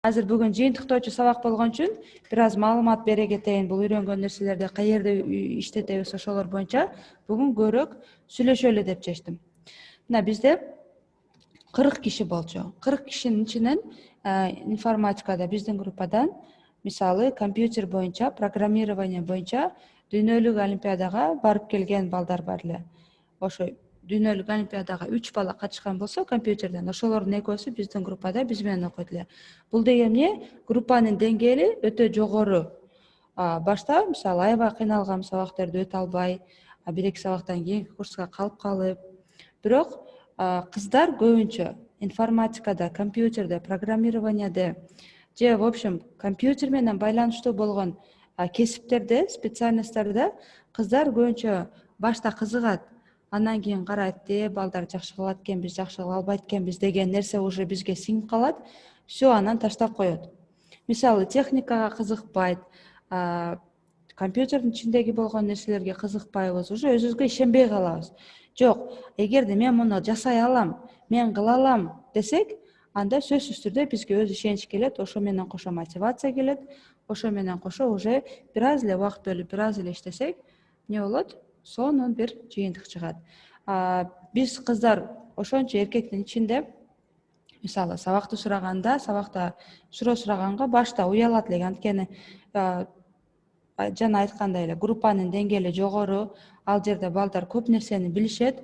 Азыр бүгүн жыйынтыктоочу сабак болгон үчүн бир аз маалымат бере кетейин. Бул үйрөнгөн нерселерди каерде иштетебиз ошолор боюнча бүгүн көбүрөөк сүйлөшөлү деп чечтим. Мына бизде 40 киши болчу. 40 кишинин ичинен информатикада биздин группадан мисалы компьютер боюнча, программирование боюнча дүйнөлүк олимпиадага барып келген балдар бар эле. Ошо дүйнөлүк олимпиадага 3 бала катышкан болсо компьютерден, ошолордун экөөсү биздин группада биз менен окуйт эле. Бул деген эмне? Группанын деңгээли өтө жогору. Башта мисалы аябай кыйналган сабактарды өтө албай, 1-2 сабактан кийинки курска калып калып, бирок кыздар көбүнчө информатикада, компьютерде, программированияда же в общем компьютер менен байланыштуу болгон кесиптерде, специальностьтарда кыздар көбүнчө башта кызыгат. Андан кийин карайт, балдар жакшы кылат экенбиз, жакшы кыла албайт экенбиз деген нерсе уже бизге сиңип калат. Все, анан таштап коет. Мисалы техникага кызыкпайт, компьютердин ичиндеги болгон нерселерге кызыкпайбыз, уже өзүбүзгө ишенбей калабыз. Жок, эгерде мен муну жасай алам, мен кыла алам десек, анда сөзсүз түрдө бизге өз ишенич келет, ошо менен кошо мотивация келет, ошо менен кошо уже бир аз эле убакыт бөлүп, бир аз эле иштесек, эмне болот? Сонун бир жыйынтык чыгат. Биз кыздар ошончо эркектин ичинде мисалы сабакты сураганда, сабакта суроо сураганга башта уялат элек, анткени жана айткандай эле группанын деңгээли жогору, ал жерде балдар көп нерсени билишет,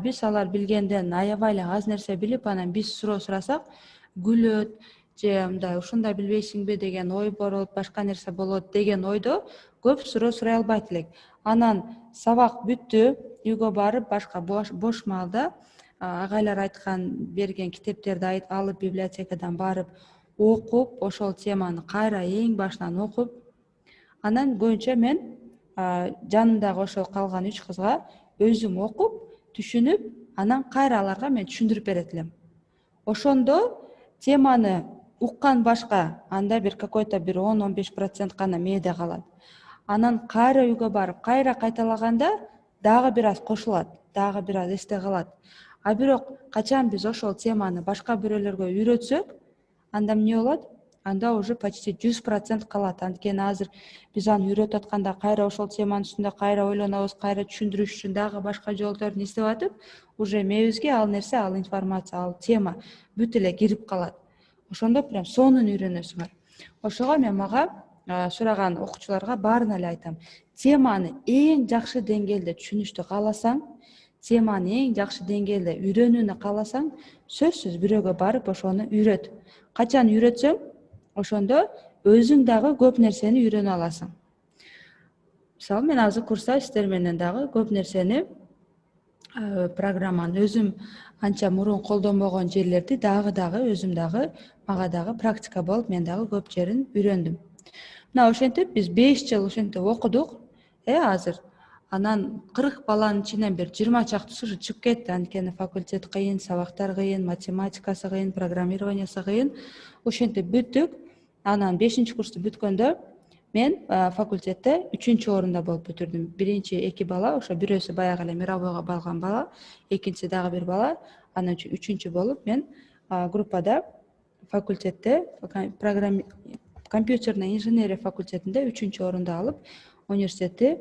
биз алар билгенден аябай эле аз нерсе билип, анан биз суроо сурасак күлөт же мындай ушундай билбейсиңби деген ой болот, башка нерсе болот деген ойдо көп суроо сурай албайт элек. Анан сабак бүттү, үйгө барып башка бош маалда агайлар айткан берген китептерди алып библиотекадан барып окуп, ошол теманы кайра эң башынан окуп, анан көбүнчө мен жанымдагы ошол калган 3 кызга өзүм окуп, түшүнүп, анан кайра аларга мен түшүндүрүп берет элем. Ошондо теманы уккан башка, анда бир какой-то бир 10-15% гана мээде калат. Анан кайра үйгө барып, кайра кайталаганда дагы бир аз кошулат, дагы бир аз эсте калат. Бирок качан биз ошол теманы башка бирөөлөргө үйрөтсөк, анда эмне болот? Анда уже почти 100% калат. Анткени азыр биз аны үйрөтүп атканда кайра ошол теманын үстүндө кайра ойлонобуз, кайра түшүндүрүш үчүн дагы башка жолдорун издеп атып, уже мээбизге ал нерсе, ал информация, ал тема бүт эле кирип калат. Ошондо прям сонун үйрөнөсүңөр. Ошого мен мага сураган окуучуларга баарына эле айтам. Теманы эң жакшы деңгээлде түшүнүштү кааласаң, теманы эң жакшы деңгээлде үйрөнүүнү кааласаң, сөзсүз бирөөгө барып ошону үйрөт. Качан үйрөтсөң, ошондо өзүң дагы көп нерсени үйрөнө аласың. Мисалы мен азыр курста сиздер менен дагы көп нерсени программаны өзүм анча мурун колдонбогон жерлерди дагы өзүм дагы мага дагы практика болуп, мен дагы көп жерин үйрөндүм. Мына ошентип биз 5 жыл ошентип окудук. Азыр анан 40 баланын ичинен бир 20 чактысы ушу чыгып кетти, анткени факультет кыйын, сабактар кыйын, математикасы кыйын, программированиясы кыйын. Ошентип бүттүк. Анан 5-курсту бүткөндө мен факультетте 3-орунда болуп бүтүрдүм. Биринчи 2 бала, ошо бирөөсү баягы эле мировойго барган бала, экинчиси дагы бир бала, анан 3-чү болуп мен группада факультетте компьютерный инженерия факультетинде 3-орунду алып университетти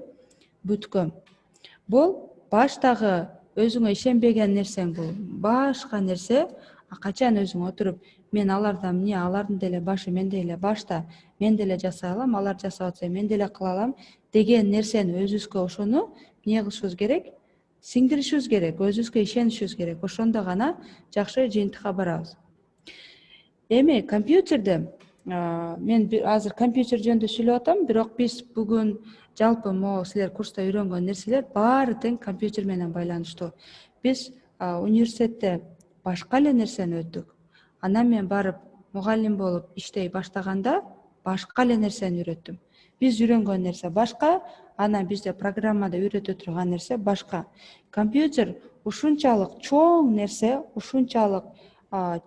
бүткөм. Бул баштагы өзүңө ишенбеген нерсең, бул башка нерсе. Качан өзүң отуруп, мен алардан эмне, алардын деле башы менде эле башта, мен деле жасай алам, алар жасап атса мен деле кыла алам деген нерсени өзүбүзгө ошону эмне кылышыбыз керек? Сиңдиришибиз керек, өзүбүзгө ишенишибиз керек. Ошондо гана жакшы жыйынтыкка барабыз. Эми компьютерде мен азыр компьютер жөнүндө сүйлөп атам, бирок биз бүгүн жалпы могу силер курста үйрөнгөн нерселер баары тең компьютер менен байланыштуу. Биз университетте башка эле нерсени өттүк. Анан мен барып мугалим болуп иштей баштаганда башка эле нерсени үйрөттүм. Биз үйрөнгөн нерсе башка, анан бизде программада үйрөтө турган нерсе башка. Компьютер ушунчалык чоң нерсе, ушунчалык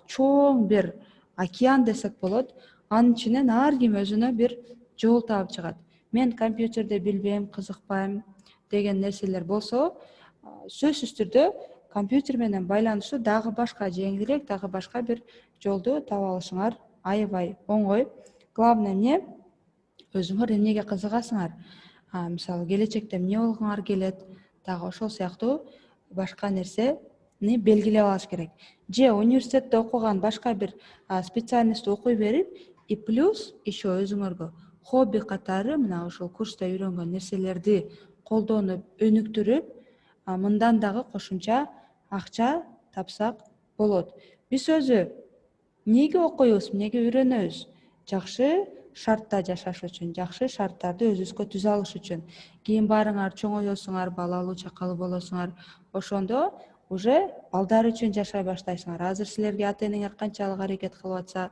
чоң бир океан десек болот. Анын ичинен ар ким өзүнө бир жол таап чыгат. Мен компьютерди билбейм, кызыкпайм деген нерселер болсо, сөзсүз түрдө компьютер менен байланыштуу дагы башка жеңилирээк, дагы башка бир жолду таап алышыңар аябай оңой. Главное эмне, өзүңөр эмнеге кызыгасыңар, мисалы келечекте эмне болгуңар келет, дагы ошол сыяктуу башка нерсени белгилеп алыш керек. Же университетте окуган башка бир специальностьти окуй берип, и плюс еще өзүңөргө хобби катары мына ошол курста үйрөнгөн нерселерди колдонуп, өнүктүрүп, мындан дагы кошумча акча тапсак болот. Биз өзү эмнеге окуйбуз, эмнеге үйрөнөбүз? Жакшы шартта жашаш үчүн, жакшы шарттарды өзүбүзгө түзө алыш үчүн. Кийин барыңар чоңойосуңар, балалуу чакалуу болосуңар, ошондо уже балдар үчүн жашай баштайсыңар. Азыр силерге ата энеңер канчалык аракет кылып атса,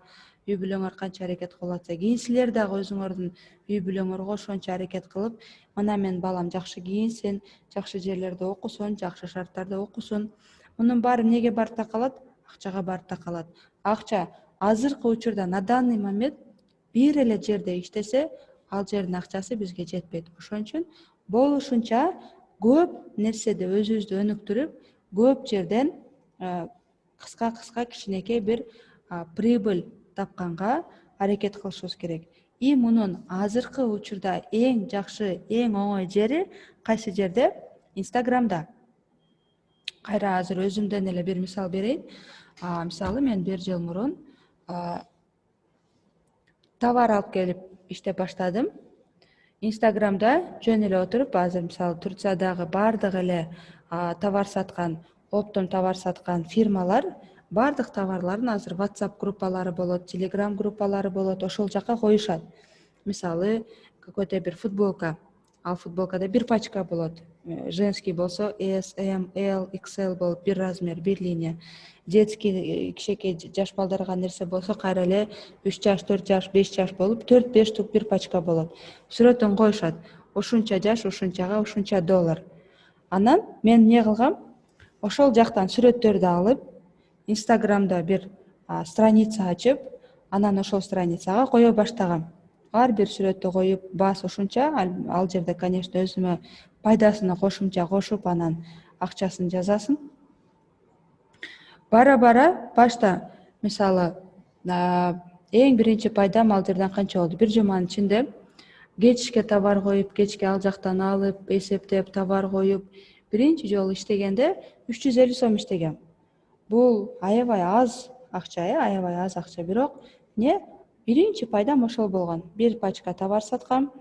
үй бүлөңөр канча аракет кылып атса, кийин силер дагы өзүңөрдүн үй бүлөңөргө ошончо аракет кылып, мына менин балам жакшы кийинсин, жакшы жерлерде окусун, жакшы шарттарда окусун. Мунун баары эмнеге барып такалат? Акчага барып такалат. Акча азыркы учурда на данный момент бир эле жерде иштесе, ал жердин акчасы бизге жетпейт. Ошон үчүн болушунча көп нерседе өзүбүздү өнүктүрүп, көп жерден кыска кичинекей бир прибыль тапканга аракет кылышыбыз керек. И мунун азыркы учурда эң жакшы, эң оңой жери кайсы жерде? Инстаграмда. Кайра азыр өзүмдөн эле бир мисал берейин. Мисалы мен бир жыл мурун товар алып келип иштеп баштадым. Инстаграмда жөн эле отуруп, азыр мисалы Турциядагы баардык эле товар саткан, оптом товар саткан фирмалар баардык товарларын азыр WhatsApp группалары болот, Telegram группалары болот, ошол жака коюшат. Мисалы какой-то бир футболка, ал футболкада бир пачка болот. Женский болсо S, M, L, XL болуп бир размер, бир линия. Детский кичинекей жаш балдарга нерсе болсо кайра эле 3 жаш, 4 жаш, 5 жаш болуп 4-5 штук бир пачка болот. Сүрөтүн коюшат. Ушунча жаш, ушунчага ушунча $. Анан мен эмне кылгам? Ошол жактан сүрөттөрдү алып, Инстаграмда бир страница ачып, анан ошол страницага кое баштагам. Ар бир сүрөттү коюп, бас ушунча, ал жерде, конечно, өзүмө пайдасына кошумча кошуп, анан акчасын жазасың. Бара-бара башта, мисалы, эң биринчи пайдам ал жерден канча болду? Бир жуманын ичинде кечке товар коюп, кечке ал жактан алып, эсептеп товар коюп, биринчи жолу иштегенде 350 сом иштегем. Бул аябай аз акча, аябай аз акча, бирок биринчи пайдам ошол болгон. Бир пачка товар саткам,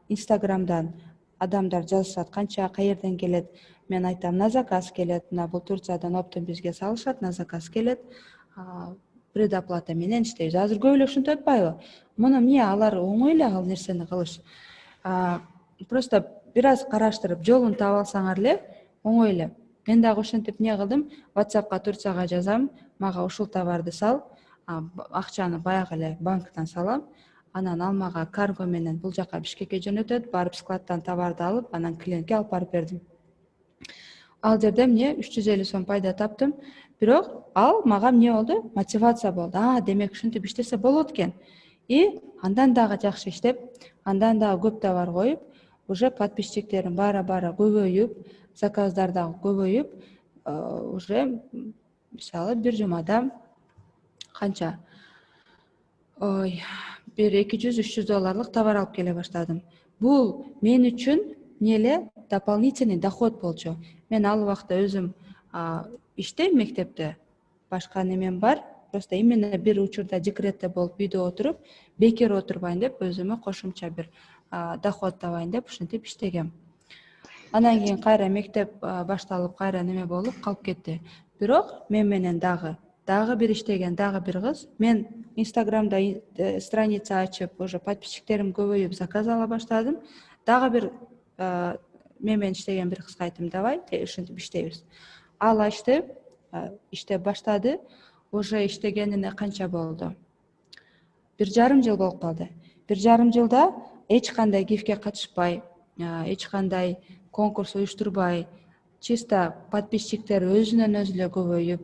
Инстаграмдан адамдар жазышат, канча, каерден келет. Мен айтам, на заказ келет, мына бул Турциядан оптом бизге салышат, на заказ келет, предоплата менен иштейбиз. Азыр көп эле ушинтип атпайбы? Муну эмне, алар оңой эле ал нерсени кылыш. Просто бир аз караштырып, жолун таап алсаңар эле оңой эле. Мен дагы ошентип эмне кылдым? WhatsAppка Турцияга жазам, мага ушул товарды сал, акчаны баягы эле банктан салам, анан ал мага карго менен бул жака Бишкекке жөнөтөт, барып складтан товарды алып, анан клиентке алып барып бердим. Ал жерде эмне 350 сом пайда таптым, бирок ал мага эмне болду? Мотивация болду. Демек ушинтип иштесе болот экен. И андан дагы жакшы иштеп, андан дагы көп товар коюп, уже подписчиктерим бара-бара көбөйүп, заказдар дагы көбөйүп, уже мисалы бир жумада канча? Бир $200-300 товар алып келе баштадым. Бул мен үчүн эмне эле дополнительный доход болчу. Мен ал убакта өзүм иштейм мектепте, башка немем бар. Просто именно бир учурда декретте болуп, үйдө отуруп, бекер отурбайын деп, өзүмө кошумча бир доход табайын деп ушинтип иштегем. Анан кийин кайра мектеп башталып, кайра неме болуп калып кетти. Бирок мен менен дагы бир иштеген дагы бир кыз, мен Инстаграмда страница ачып, уже подписчиктерим көбөйүп, заказ ала баштадым. Дагы бир мен менен иштеген бир кызга айттым, давай ушинтип иштейбиз. Ал ачты, иштеп баштады. Уже иштегенине канча болду? 1,5 жыл болуп калды. 1,5 жылда эч кандай гифке катышпай, эч кандай конкурс уюштурбай, чисто подписчиктер өзүнөн өзү эле көбөйүп,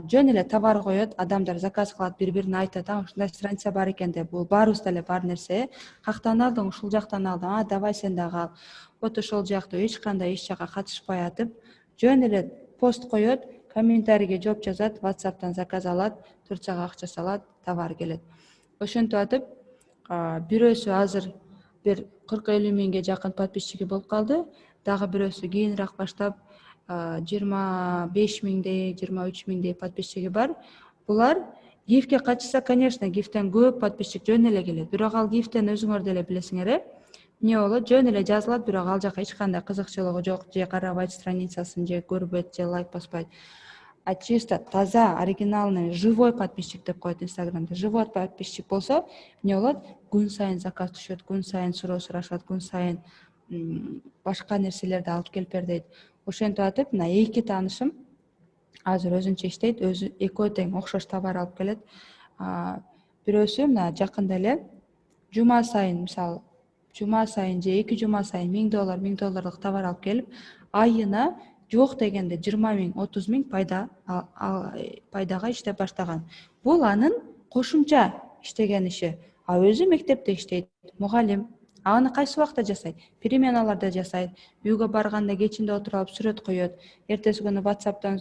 жөн эле товар коет, адамдар заказ кылат, бири-бирине айтат, ушундай страница бар экен деп. Бул баарыбызда эле бар нерсе. Кактан алдың? Ушул жактан алдым. Давай сен дагы ал. Вот ошол жакта эч кандай эч жака катышпай атып, жөн эле пост коет, комментарийге жооп жазат, WhatsApp'тан заказ алат, Турцияга акча салат, товар келет. Ошентип атып, бирөөсү азыр бир 40-50 миңге жакын подписчиги болуп калды. Дагы бирөөсү кийинирээк баштап 25 миңдей, 23 миңдей подписчиги бар. Булар гифке катышса, конечно, гифтен көп подписчик жөн эле келет. Бирок ал гифтен өзүңөр деле билесиңер, эмне болот? Жөн эле жазылат, бирок ал жака эч кандай кызыкчылыгы жок, же карабайт страницасын, же көрбөйт, же лайк баспайт. А чисто таза, оригиналный, живой подписчик деп коет Инстаграмда. Живой подписчик болсо, эмне болот? Күн сайын заказ түшөт, күн сайын суроо сурашат, күн сайын башка нерселерди алып келип бер дейт. Ошентип атып, мына эки таанышым азыр өзүнчө иштейт, өзү экөө тең окшош товар алып келет. Бирөөсү мына жакында эле жума сайын, мисалы, жума сайын же 2 жума сайын $1000 товар алып келип, айына жок дегенде 20 миң, 30 миң пайдага иштеп баштаган. Бул анын кошумча иштеген иши. Өзү мектепте иштейт, мугалим. Аны кайсы убакта жасайт? Переменаларда жасайт. Үйгө барганда кечинде отуруп алып сүрөт коёт. Эртеси күнү WhatsApp'тан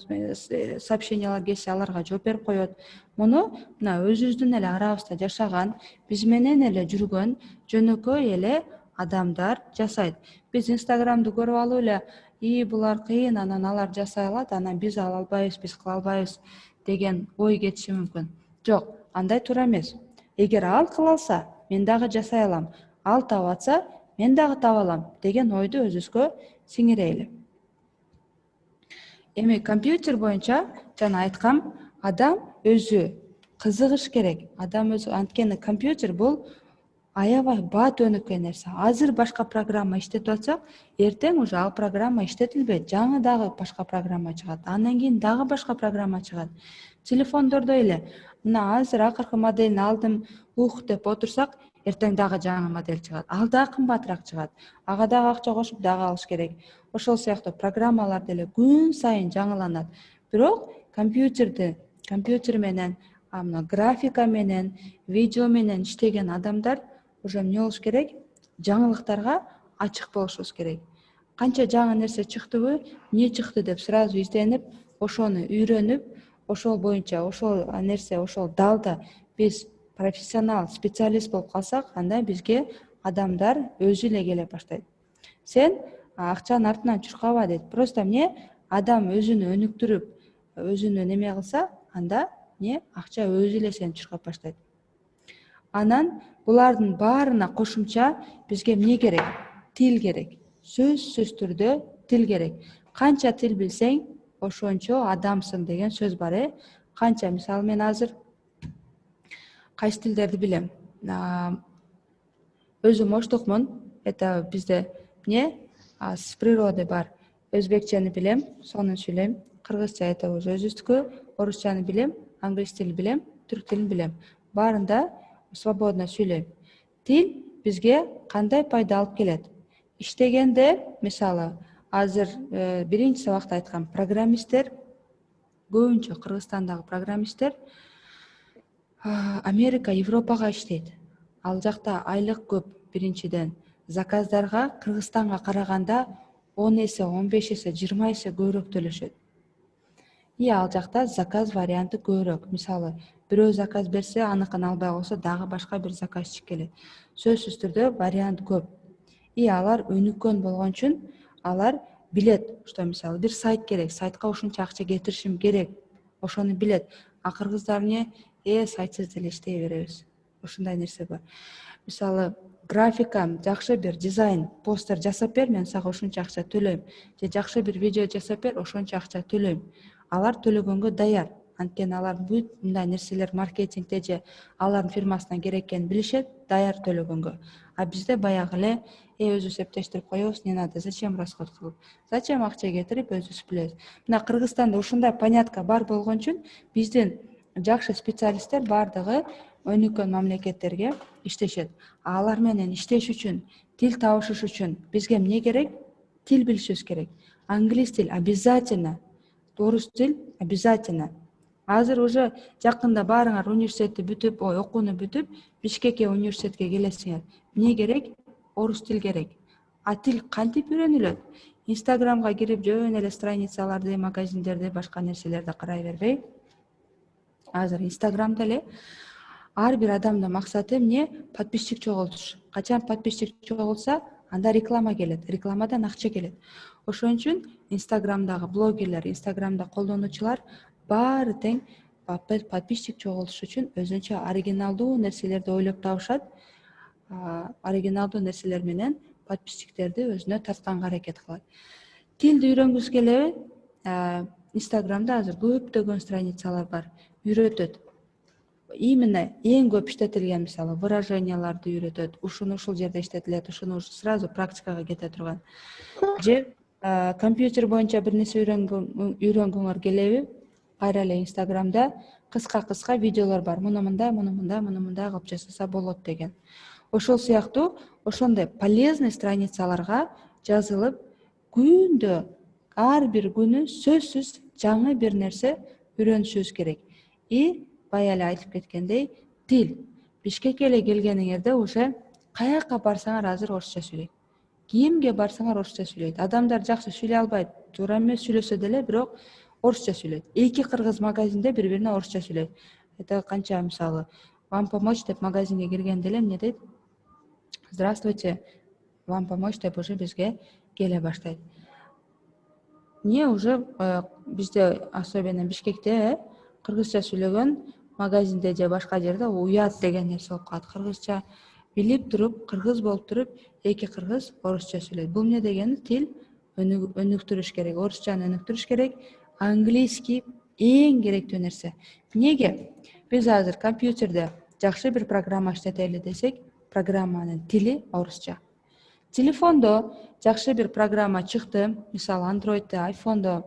сообщениялар келсе, аларга жооп берип коёт. Муну мына өзүбүздүн эле арабызда жашаган, биз менен эле жүргөн жөнөкөй эле адамдар жасайт. Биз Инстаграмды көрүп алып эле, булар кыйын, анан алар жасай алат, анан биз ала албайбыз, биз кыла албайбыз деген ой кетиши мүмкүн. Жок, андай туура эмес. Эгер ал кыла алса, мен дагы жасай алам. Ал таап атса, мен дагы таба алам деген ойду өзүбүзгө сиңирейли. Эми компьютер боюнча жана айткам, адам өзү кызыгыш керек. Адам өзү, анткени компьютер бул аябай бат өнүккөн нерсе. Азыр башка программа иштетип атсак, эртең уже ал программа иштетилбейт. Жаңы дагы башка программа чыгат. Андан кийин дагы башка программа чыгат. Телефондордо эле мына азыр акыркы моделин алдым, деп отурсак, эртең дагы жаңы модель чыгат. Ал дагы кымбатыраак чыгат. Ага дагы акча кошуп дагы алыш керек. Ошол сыяктуу программалар деле күн сайын жаңыланат. Бирок компьютер менен, мына графика менен, видео менен иштеген адамдар уже эмне болуш керек? Жаңылыктарга ачык болушубуз керек. Канча жаңы нерсе чыктыбы, эмне чыкты деп сразу изденип, ошону үйрөнүп, ошол боюнча, ошол нерсе, ошол далда биз профессионал, специалист болуп калсак, анда бизге адамдар өзү эле келе баштайт. Сен акчанын артынан чуркаба дейт. Просто эмне? Адам өзүнү өнүктүрүп, өзүнү неме кылса, анда акча өзү эле сени чуркап баштайт. Анан булардын баарына кошумча бизге эмне керек? Тил керек. Сөзсүз түрдө тил керек. Канча тил билсең, ошончо адамсың деген сөз бар, Канча, мисалы, мен азыр кайсы тилдерди билем? Өзүм оштукмун. Это бизде с природы бар. Өзбекчени билем, сонун сүйлөйм. Кыргызча это уже өзүбүздүкү. Орусчаны билем, англис тилин билем, түрк тилин билем. Баарында свободно сүйлөйм. Тил бизге кандай пайда алып келет? Иштегенде, мисалы, азыр биринчи сабакта айткам, программисттер, көбүнчө Кыргызстандагы программисттер Америка, Европага иштейт. Ал жакта айлык көп, биринчиден. Заказдарга Кыргызстанга караганда 10 эсе, 15 эсе, 20 эсе көбүрөөк төлөшөт. Ал жакта заказ варианты көбүрөөк. Мисалы, бирөө заказ берсе, аныкын албай койсо, дагы башка бир заказчик келет. Сөзсүз түрдө вариант көп. Алар өнүккөн болгон үчүн алар билет, что мисалы бир сайт керек, сайтка ушунча акча кетиришим керек. Ошону билет. А кыргыздар сайтсыз деле иштей беребиз. Ушундай нерсе бар. Мисалы, графика, жакшы бир дизайн, постер жасап бер, мен сага ушунча акча төлөйм. Же жакшы бир видео жасап бер, ошончо акча төлөйм. Алар төлөгөнгө даяр. Анткени алар бүт мындай нерселер маркетингде же алардын фирмасына керек экенин билишет, даяр төлөгөнгө. А бизде баягы эле өзүбүз эптештирип коебуз, не надо, зачем расход кылып, зачем акча кетирип, өзүбүз билебиз. Мына Кыргызстанда ушундай понятка бар болгон үчүн биздин жакшы специалисттер бардыгы өнүккөн мамлекеттерге иштешет. Алар менен иштеш үчүн, тил табышыш үчүн бизге эмне керек? Тил билишибиз керек. Англис тил обязательно, орус тил обязательно. Азыр уже жакында баарыңар университетти бүтүп, окууну бүтүп, Бишкекке университетке келесиңер. Эмне керек? Орус тил керек. А тил кантип үйрөнүлөт? Инстаграмга кирип жөн эле страницаларды, магазиндерди, башка нерселерди карай бербей, азыр Инстаграмда эле ар бир адамдын максаты эмне? Подписчик чогултуш. Качан подписчик чогулса, анда реклама келет, рекламадан акча келет. Ошон үчүн Инстаграмдагы блогерлер, Инстаграмда колдонуучулар баары тең подписчик чогултуш үчүн өзүнчө оригиналдуу нерселерди ойлоп табышат. Оригиналдуу нерселер менен подписчиктерди өзүнө тартканга аракет кылат. Тилди үйрөнгүсү келеби? Инстаграмда азыр көптөгөн страницалар бар, үйрөтөт. Именно эң көп иштетилген, мисалы, выраженияларды үйрөтөт. Ушуну ушул жерде иштетилет, ушуну сразу практикага кете турган. Же компьютер боюнча бир нерсе үйрөнгүңөр келеби? Кайра эле Инстаграмда кыска видеолор бар. Муну мындай кылып жасаса болот деген. Ошол сыяктуу ошондой полезный страницаларга жазылып, күндө ар бир күнү сөзсүз жаңы бир нерсе үйрөнүшүбүз керек. И бая эле айтып кеткендей, тил. Бишкекке эле келгениңерде уже каяка барсаңар азыр орусча сүйлөйт. Кимге барсаңар орусча сүйлөйт. Адамдар жакшы сүйлөй албайт, туура эмес сүйлөсө деле, бирок орусча сүйлөйт. Эки кыргыз магазинде бири-бирине орусча сүйлөйт. Это канча, мисалы, вам помочь деп магазинге киргенде эле эмне дейт? Здравствуйте, вам помочь деп уже бизге келе баштайт. Эмне уже бизде, особенно Бишкекте, кыргызча сүйлөгөн магазинде же башка жерде уят деген нерсе болуп калат. Кыргызча билип туруп, кыргыз болуп туруп, эки кыргыз орусча сүйлөйт. Бул эмне дегени? Тил өнүктүрүш керек, орусчаны өнүктүрүш керек. Английский эң керектүү нерсе. Эмнеге? Биз азыр компьютерде жакшы бир программа иштетели десек, программанын тили орусча. Телефондо жакшы бир программа чыкты, мисалы, Android'де, iPhone'до,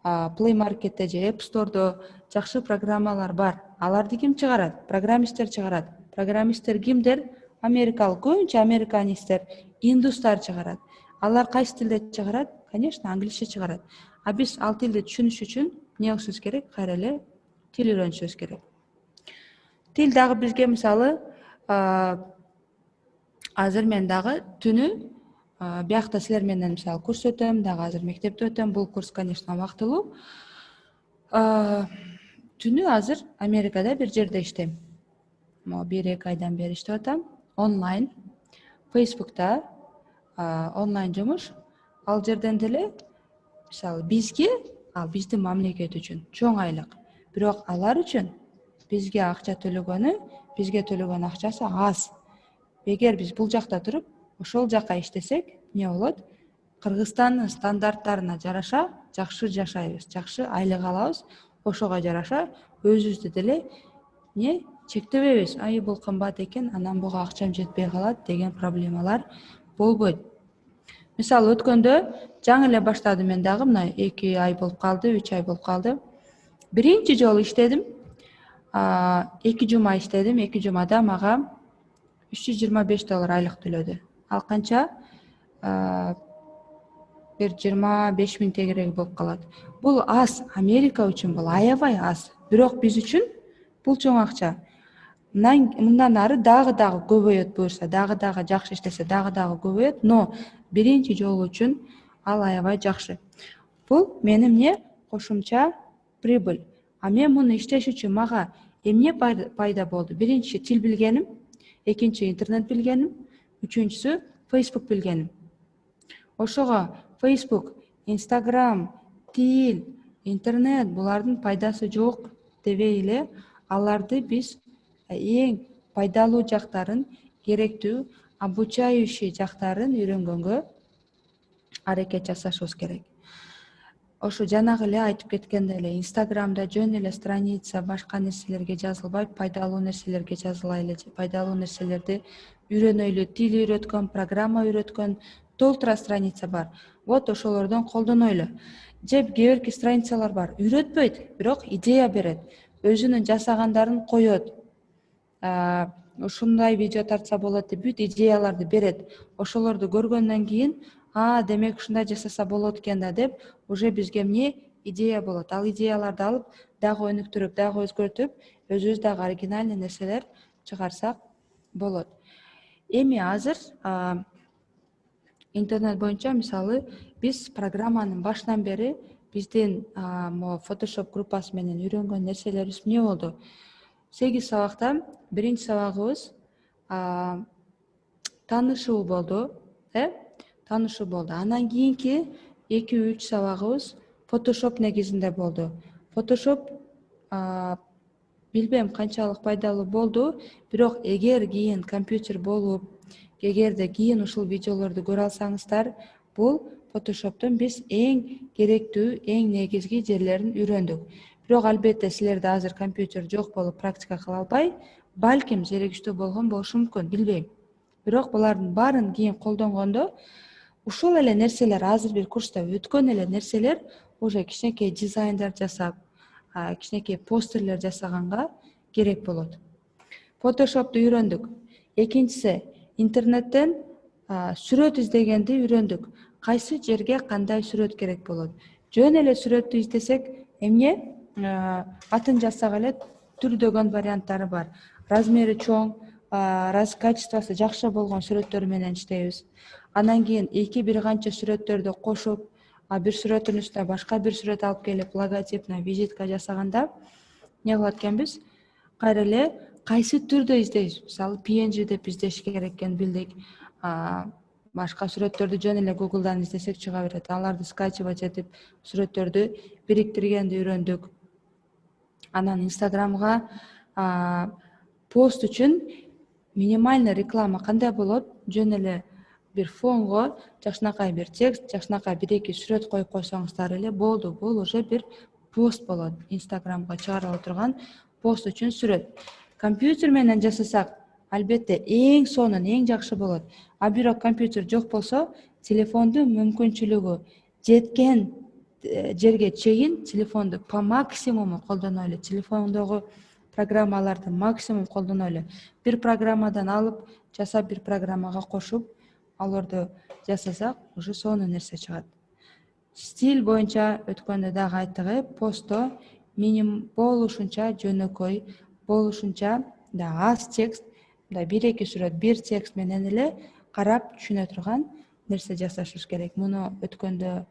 Play Market'те же App Store'до жакшы программалар бар. Аларды ким чыгарат? Программисттер чыгарат. Программисттер кимдер? Америкалык, көбүнчө американисттер, индустар чыгарат. Алар кайсы тилде чыгарат? Конечно, англисче чыгарат. А биз ал тилди түшүнүш үчүн эмне кылышыбыз керек? Кайра эле тил үйрөнүшүбүз керек. Тил дагы бизге, мисалы, азыр мен дагы түнү биякта силер менен, мисалы, курс өтөм, дагы азыр мектепте өтөм. Бул курс, конечно, убактылуу. Түнү азыр Америкада бир жерде иштейм. Могу 1-2 айдан бери иштеп атам. Онлайн. Facebook'та онлайн жумуш. Ал жерден деле, мисалы, бизге, ал биздин мамлекет үчүн чоң айлык. Бирок алар үчүн бизге акча төлөгөнү, бизге төлөгөн акчасы аз. Эгер биз бул жакта туруп, ошол жака иштесек, эмне болот? Кыргызстандын стандарттарына жараша жакшы жашайбыз, жакшы айлык алабыз. Ошого жараша өзүбүздү деле эмне чектебейбиз. Ай, бул кымбат экен, анан буга акчам жетпей калат деген проблемалар болбойт. Мисалы, өткөндө жаңы эле баштадым мен дагы, мына 2 ай болуп калды, 3 ай болуп калды. Биринчи жолу иштедим. 2 жума иштедим. 2 жумада мага $325 айлык төлөдү. Ал канча? Бир 25 000 тегерек болуп калат. Бул аз, Америка үчүн бул аябай аз. Бирок биз үчүн бул чоң акча. Мындан ары дагы көбөйөт буюрса, дагы жакшы иштесе, дагы көбөйөт, но биринчи жолу үчүн ал аябай жакшы. Бул менин эмне? Кошумча прибыль. А мен муну иштеш үчүн мага эмне пайда болду? Биринчи тил билгеним, экинчи интернет билгеним, үчүнчүсү Facebook билгеним. Ошого Facebook, Instagram, тил, интернет булардын пайдасы жок дебей эле, аларды биз эң пайдалуу жактарын, керектүү, обучающий жактарын үйрөнгөнгө аракет жасашыбыз керек. Ошо жанагы эле айтып кеткендей эле, Инстаграмда жөн эле страница, башка нерселерге жазылбай, пайдалуу нерселерге жазылайлы, пайдалуу нерселерди үйрөнөйлү, тил үйрөткөн, программа үйрөткөн толтура страница бар. Вот ошолордон колдонойлу. Же кээ бирки страницалар бар, үйрөтпөйт, бирок идея берет, өзүнүн жасагандарын коет. Ушундай видео тартса болот деп бүт идеяларды берет. Ошолорду көргөндөн кийин, демек ушундай жасаса болот экен да деп, уже бизге эмне идея болот. Ал идеяларды алып, дагы өнүктүрүп, дагы өзгөртүп, өзүбүз дагы оригинальный нерселер чыгарсак болот. Эми азыр интернет боюнча мисалы биз программанын башынан бери биздин могу Photoshop группасы менен үйрөнгөн нерселерибиз эмне болду? 8 сабакта биринчи сабагыбыз таанышуу болду, таанышуу болду. Андан кийинки 2-3 сабагыбыз Photoshop негизинде болду. Photoshop билбейм канчалык пайдалуу болду, бирок эгер кийин компьютер болуп, эгерде кийин ушул видеолорду көрө алсаңыздар, бул Photoshop'тун биз эң керектүү, эң негизги жерлерин үйрөндүк. Бирок албетте силерде азыр компьютер жок болуп практика кыла албай, балким зеригиштүү болгон болушу мүмкүн, билбейм. Бирок булардын баарын кийин колдонгондо ушул эле нерселер, азыр бир курста өткөн эле нерселер уже кичинекей дизайндар жасап, кичинекей постерлер жасаганга керек болот. Photoshop'ту үйрөндүк. Экинчиси, интернеттен сүрөт издегенди үйрөндүк. Кайсы жерге кандай сүрөт керек болот? Жөн эле сүрөттү издесек, эмне? Атын жазсак эле түрдөгөн варианттары бар. Размери чоң, качествосу жакшы болгон сүрөттөр менен иштейбиз. Андан кийин бир канча сүрөттөрдү кошуп, бир сүрөттүн үстүнө башка бир сүрөт алып келип, логотипный визитка жасаганда эмне кылат экенбиз? Кайра эле кайсы түрдө издейбиз? Мисалы, PNG деп издеш керек экенин билдик. Башка сүрөттөрдү жөн эле Google'дан издесек чыга берет. Аларды скачивать этип, сүрөттөрдү бириктиргенди үйрөндүк. Анан Instagramга пост үчүн минимальный реклама кандай болот? Жөн эле бир фонго жакшынакай бир текст, жакшынакай 1-2 сүрөт коюп койсоңуздар эле болду. Бул уже бир пост болот. Instagramга чыгарыла турган пост үчүн сүрөт. Компьютер менен жасасак, албетте эң сонун, эң жакшы болот. Бирок компьютер жок болсо, телефондун мүмкүнчүлүгү жеткен жерге чейин телефонду по максимуму колдонойлу. Телефондогу программаларды максимум колдонойлу. Бир программадан алып, жасап бир программага кошуп, аларды жасасак, уже сонун нерсе чыгат. Стиль боюнча өткөндө дагы айттык, постто болушунча жөнөкөй, болушунча да аз текст, 1-2 сүрөт, бир текст менен эле карап түшүнө турган нерсе жасашыбыз керек. Муну өткөндө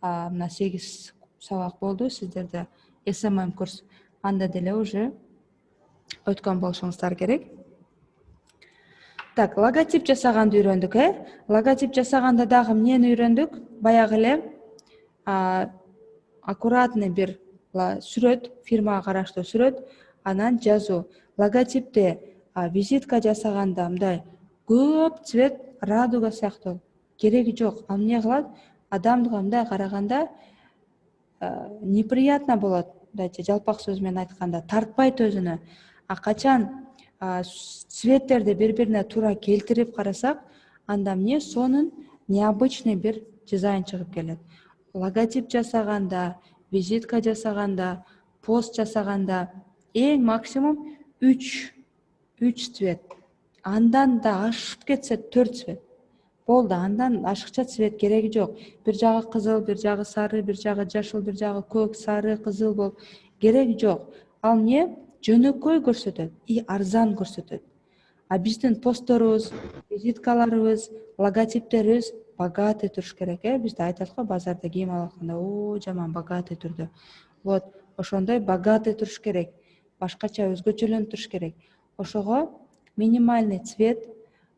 мына 8 сабак болду, сиздерде SMM курс, анда деле уже өткөн болушуңуздар керек. Так, логотип жасаганды үйрөндүк, Логотип жасаганда дагы эмнени үйрөндүк? Баягы эле аккуратный бир сүрөт, фирмага караштуу сүрөт, анан жазуу. Логотипте визитка жасаганда мындай көп цвет, радуга сыяктуу кереги жок. Ал эмне кылат? Адамга мындай караганда неприятно болот. Мындайча жалпак сөз менен айтканда, тартпайт өзүнө. Качан цветтерди бири-бирине туура келтирип карасак, анда эмне? Сонун необычный бир дизайн чыгып келет. Логотип жасаганда, визитка жасаганда, пост жасаганда эң максимум 3 цвет. Андан да ашып кетсе 4 цвет. Болду, андан ашыкча цвет кереги жок. Бир жагы кызыл, бир жагы сары, бир жагы жашыл, бир жагы көк, сары, кызыл болуп кереги жок. Ал эмне? Жөнөкөй көрсөтөт и арзан көрсөтөт. Биздин постторубуз, визиткаларыбыз, логотиптерибиз богатый туруш керек, Бизде айтат го базарда кийим алып атканда, жаман богатый турду. Вот, ошондой богатый туруш керек. Башкача өзгөчөлөнүп туруш керек. Ошого минимальный цвет,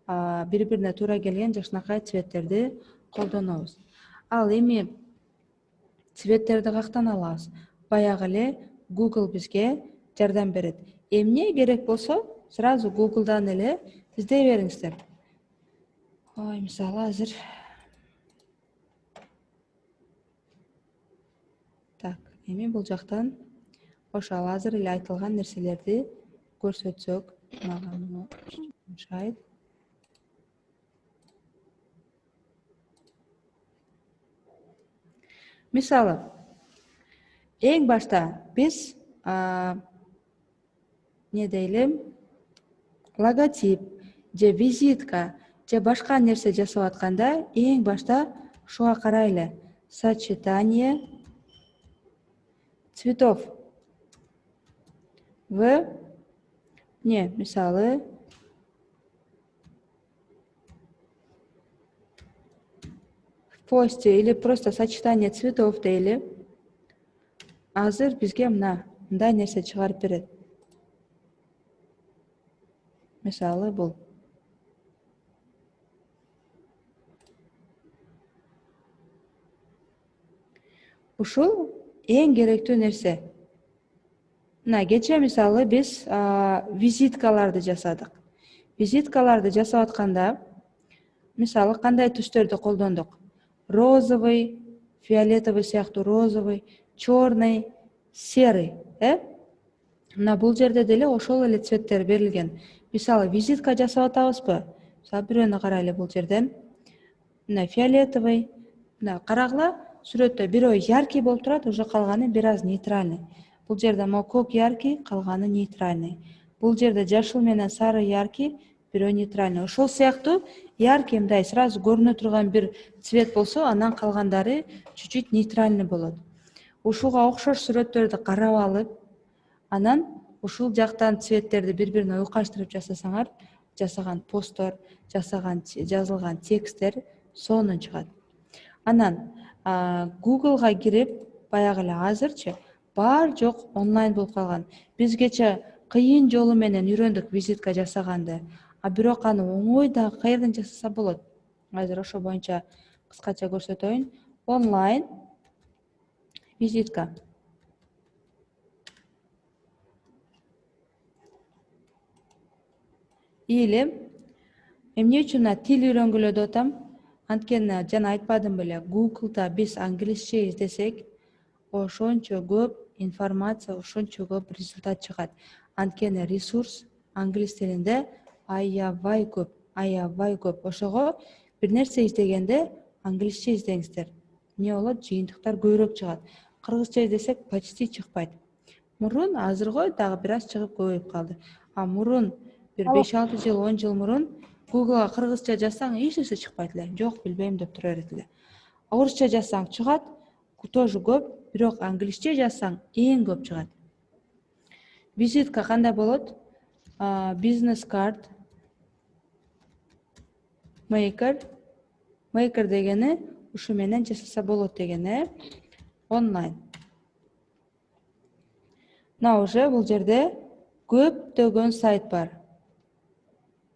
бири-бирине туура келген жакшынакай цветтерди колдонобуз. Ал эми цветтерди каяктан алабыз? Баягы эле Google бизге жардам берет. Эмне керек болсо, сразу Google'дан эле издей бериңиздер. Мисалы азыр так, эми бул жактан ошол азыр эле айтылган нерселерди көрсөтсөк, мага жашайт. Мисалы, эң башта биз не дейли, логотип же визитка же башка нерсе жасап атканда эң башта ушуга карайлы. Сочетание цветов в мисалы посте или просто сочетание цветов дейли. Азыр бизге мындай нерсе чыгарып берет. Мисалы бул. Ушул эң керектүү нерсе. Кечээ мисалы биз визиткаларды жасадык. Визиткаларды жасап атканда мисалы кандай түстөрдү колдондук? Розовый, фиолетовый сыяктуу, розовый, черный, серый, бул жерде деле ошол эле цветтер берилген. Мисалы визитка жасап атабызбы? Мисалы бирөөнү карайлы бул жерден. Фиолетовый. Карагыла, сүрөттө бирөө яркий болуп турат, уже калганы бир аз нейтральный. Бул жерде могу көк яркий, калганы нейтральный. Бул жерде жашыл менен сары яркий, бирөө нейтральный. Ошол сыяктуу яркий мындай сразу көрүнө турган бир цвет болсо, анан калгандары чуть-чуть нейтральный болот. Ушуга окшош сүрөттөрдү карап алып, анан ушул жактан цветтерди бири-бирине уйкаштырып жасасаңар, жасаган посттор, жазылган тексттер сонун чыгат. Анан Google'га кирип, баягы эле азырчы бар жок онлайн болуп калган. Бизгече кыйын жолу менен үйрөндүк визитка жасаганды. Бирок аны оңой дагы каерден жасаса болот? Азыр ошо боюнча кыскача көрсөтөйүн. Онлайн визитка. Или эмне үчүн тил үйрөнгүлө деп атам? Анткени жана айтпадым беле, Google'да биз англисче издесек, ошончо көп информация, ошончо көп результат чыгат. Анткени ресурс англис тилинде аябай көп. Ошого бир нерсе издегенде англисче издеңиздер. Эмне болот? Жыйынтыктар көбүрөөк чыгат. Кыргызча издесек почти чыкпайт. Мурун азыркы дагы бир аз чыгып көбөйүп калды. Мурун бир 5-6 жыл, 10 жыл мурун Google'га кыргызча жазсаң эч нерсе чыкпайт эле. Жок, билбейм деп тура берет эле. Орусча жазсаң чыгат, тоже көп, бирок англисче жазсаң эң көп чыгат. Визитка кандай болот? Business card maker. Maker дегени ушу менен жасаса болот дегени, онлайн. Уже бул жерде көптөгөн сайт бар.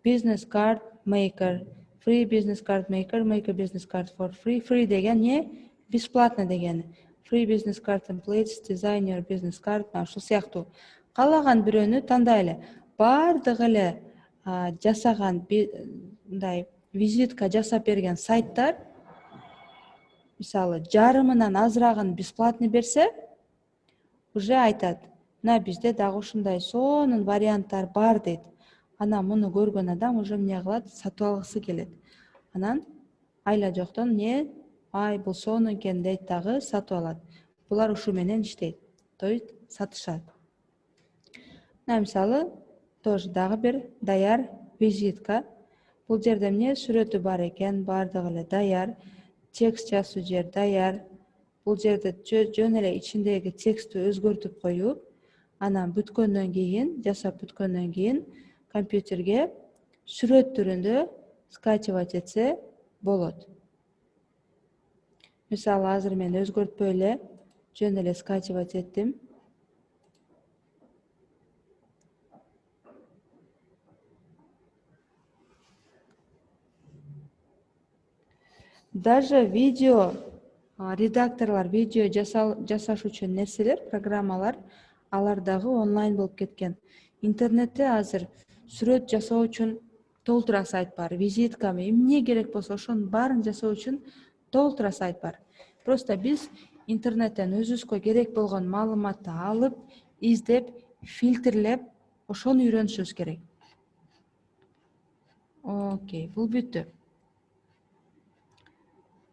Business card maker, free business card maker, maker business card for free. Free деген не? Бесплатно дегени. Free business card templates, design your business card. Ушул сыяктуу. Каалаган бирөөнү тандайлы. Бардыгы эле жасаган мындай визитка жасап берген сайттар, мисалы, жарымынан азырагын бесплатный берсе, уже айтат. Бизде дагы ушундай сонун варианттар бар дейт. Анан муну көргөн адам уже эмне кылат? Сатып алгысы келет. Анан айла жоктон бул сонун экен дейт дагы сатып алат. Булар ушу менен иштейт. То есть сатышат. Мисалы, тоже дагы бир даяр визитка. Бул жерде эмне? Сүрөтү бар экен, бардыгы эле даяр. Текст жазуу жер даяр. Бул жерде жөн эле ичиндеги текстти өзгөртүп коюп, анан бүткөндөн кийин, жасап бүткөндөн кийин компьютерге сүрөт түрүндө скачивать этсе болот. Мисалы, азыр мен өзгөртпөй эле жөн эле скачивать эттим. Даже видео редакторлор, видео жасаш үчүн нерселер, программалар, алар дагы онлайн болуп кеткен. Интернетте азыр сүрөт жасоо үчүн толтура сайт бар, визиткамы, эмне керек болсо ошонун баарын жасоо үчүн толтура сайт бар. Просто биз интернеттен өзүбүзгө керек болгон маалыматты алып, издеп, фильтрлеп, ошону үйрөнүшүбүз керек. Окей, бул бүттү.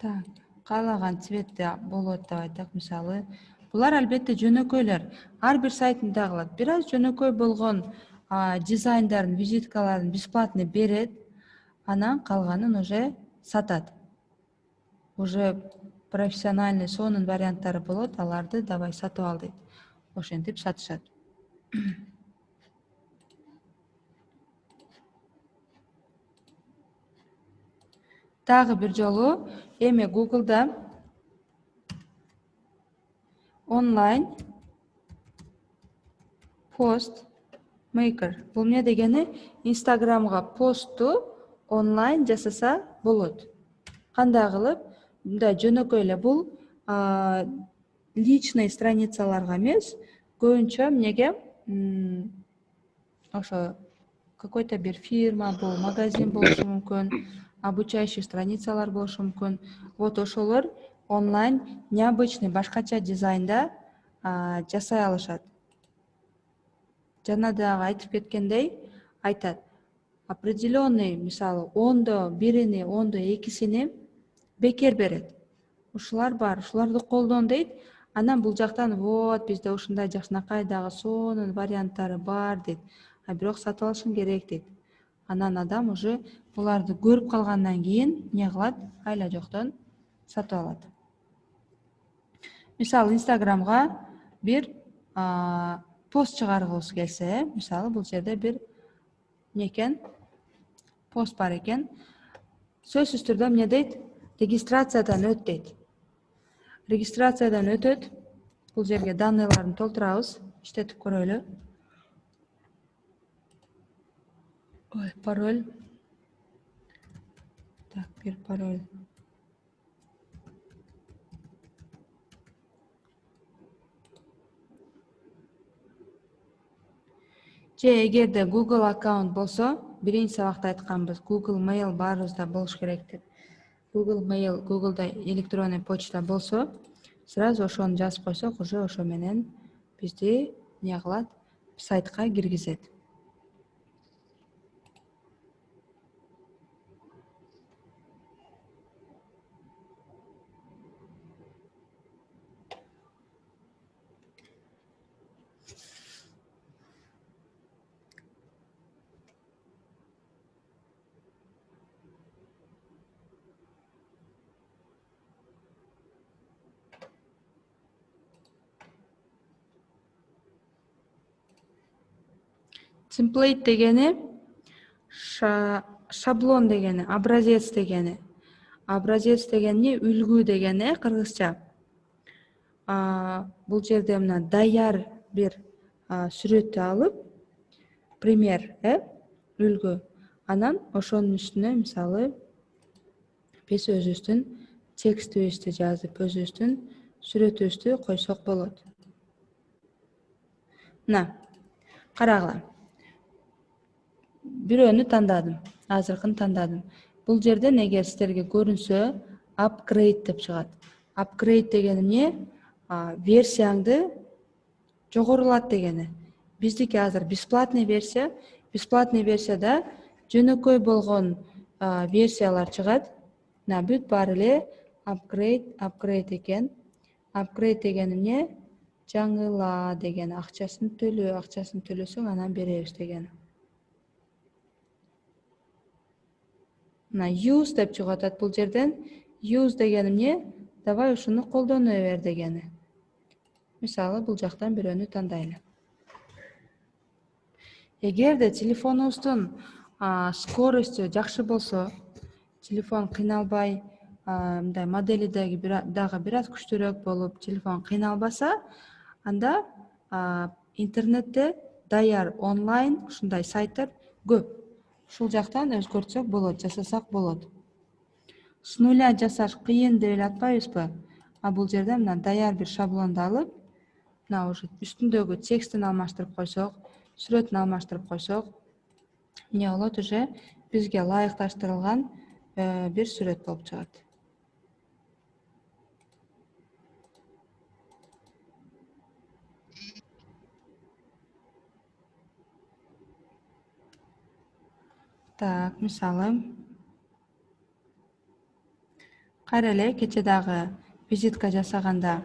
Так, каалаган цветте болот деп айтак, мисалы. Булар албетте жөнөкөйлөр. Ар бир сайтындагылар бир аз жөнөкөй болгон дизайндарын, визиткаларын бесплатно берет, анан калганын уже сатат. Уже профессиональный сонун варианттары болот, аларды давай сатып ал дейт. Ошентип сатышат. Дагы бир жолу эми Google'da онлайн пост maker. Бул эмне дегени? Instagramга постту онлайн жасаса болот. Кандай кылып? Мындай жөнөкөй эле бул личный страницаларга эмес, көбүнчө эмнеге ошо какой-то бир фирма, бул магазин болушу мүмкүн, обучающий страницалар болушу мүмкүн. Вот ошолор онлайн необычный башкача дизайнда жасай алышат. Жана дагы айтып кеткендей, айтат, определенный, мисалы, 1-бирини, 2-сини бекер берет. Ушулар бар, ушуларды колдон дейт. Анан бул жактан вот бизде ушундай жакшынакай дагы сонун варианттары бар дейт. А бирок сатып алышың керек дейт. Анан адам уже буларды көрүп калгандан кийин эмне кылат? Айла жоктон сатып алат. Мисалы, Instagramга бир пост чыгаргыбыз келсе, мисалы, бул жерде бир некен пост бар экен. Сөзсүз түрдө эмне дейт? Регистрациядан өт дейт. Регистрациядан өтөт. Бул жерге данныйларын толтурабыз, иштетип көрөлү. Ой, пароль. Так, бир пароль. Же эгерде Google аккаунт болсо, биринчи сабакта айтканбыз, Google Mail баарыбызда болуш керек деп. Google Mail, Google'да электронный почта болсо, сразу ошону жазып койсок, уже ошо менен бизди эмне кылат? Сайтка киргизет. Template дегени шаблон дегени, образец дегени. Образец дегени үлгү дегени кыргызча. Бул жерде мына даяр бир сүрөттү алып, пример, үлгү. Анан ошонун үстүнө, мисалы, биз өзүбүздүн текстибизди жазып, өзүбүздүн сүрөтүбүздү койсок болот. Мына, карагыла. Бирөөнү тандадым, азыркыны тандадым. Бул жерден эгер сиздерге көрүнсө, upgrade деп чыгат. Upgrade дегени эмне? Версияңды жогорулат дегени. Биздики азыр бесплатный версия. Бесплатный версияда жөнөкөй болгон версиялар чыгат. Мына бүт баары эле upgrade экен. Upgrade дегени эмне? Жаңыла дегени, акчасын төлөсөң анан беребиз дегени. Мына use деп чыгып атат бул жерден. Use дегени эмне? Давай ушуну колдоно бер дегени. Мисалы, бул жактан бирөөнү тандайлы. Эгерде телефонубуздун скоросту жакшы болсо, телефон кыйналбай, мындай модели дагы бир аз күчтүүрөөк болуп, телефон кыйналбаса, анда интернетте даяр онлайн ушундай сайттар көп. Ушул жактан өзгөртсөк болот, жасасак болот. С нуля жасаш кыйын деп эле атпайбызбы? Бул жерде мына даяр бир шаблонду алып, мына уже үстүндөгү текстин алмаштырып койсок, сүрөтүн алмаштырып койсок, эмне болот? Уже бизге ылайыкташтырылган бир сүрөт болуп чыгат. Так, мисалы, кайра эле кече дагы визитка жасаганда